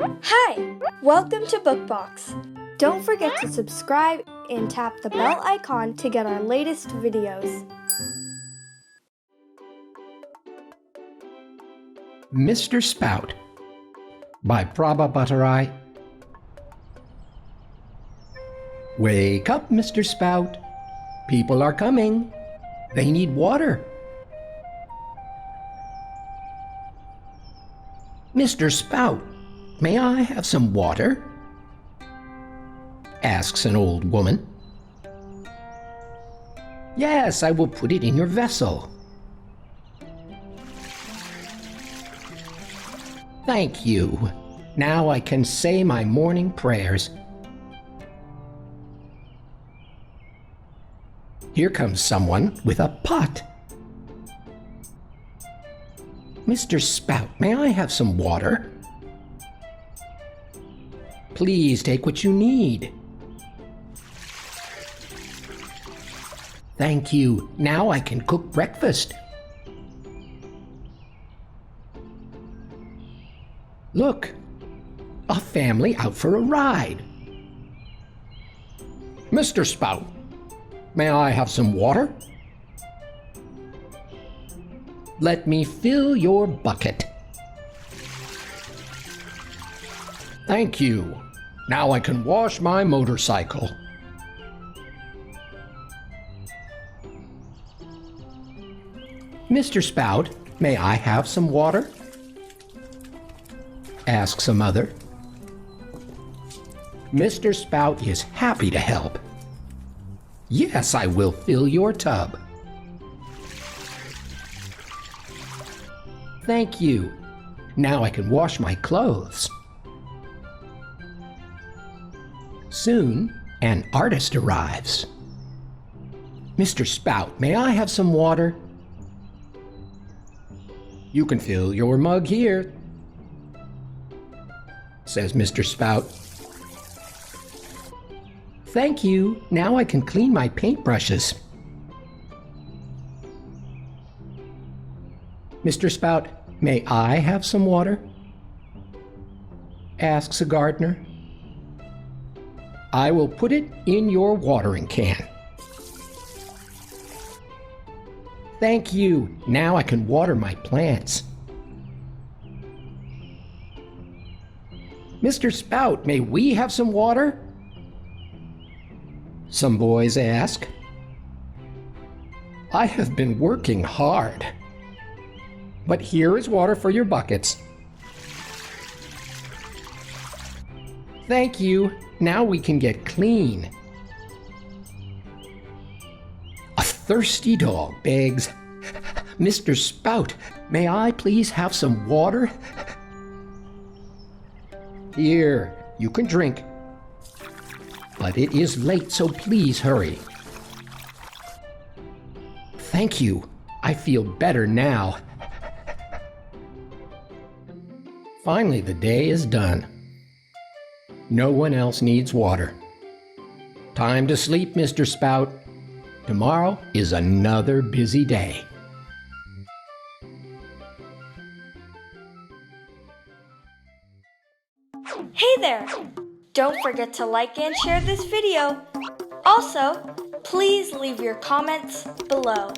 Hi! Welcome to Bookbox. Don't forget to subscribe and tap the bell icon to get our latest videos. Mr. Spout by Prabha Bhattarai. Wake up, Mr. Spout. People are coming. They need water. Mr. Spout, may I have some water? Asks an old woman. Yes, I will put it in your vessel. Thank you. Now I can say my morning prayers. Here comes someone with a pot. Mr. Spout, may I have some water? Please take what you need. Thank you. Now I can cook breakfast. Look, a family out for a ride. Mr. Spout, may I have some water? Let me fill your bucket. Thank you. Now I can wash my motorcycle. Mr. Spout, may I have some water? Asks a mother. Mr. Spout is happy to help. Yes, I will fill your tub. Thank you. Now I can wash my clothes. Soon, an artist arrives. Mr. Spout, may I have some water? You can fill your mug here, says Mr. Spout. Thank you. Now I can clean my paintbrushes. Mr. Spout, may I have some water? Asks a gardener. I will put it in your watering can. Thank you. Now I can water my plants. Mr. Spout, may we have some water? Some boys ask. I have been working hard, but here is water for your buckets. Thank you. Now we can get clean. A thirsty dog begs, Mr. Spout, may I please have some water? Here, you can drink. But it is late, so please hurry. Thank you. I feel better now. Finally, the day is done. No one else needs water. Time to sleep, Mr. Spout. Tomorrow is another busy day. Hey there! Don't forget to like and share this video. Also, please leave your comments below.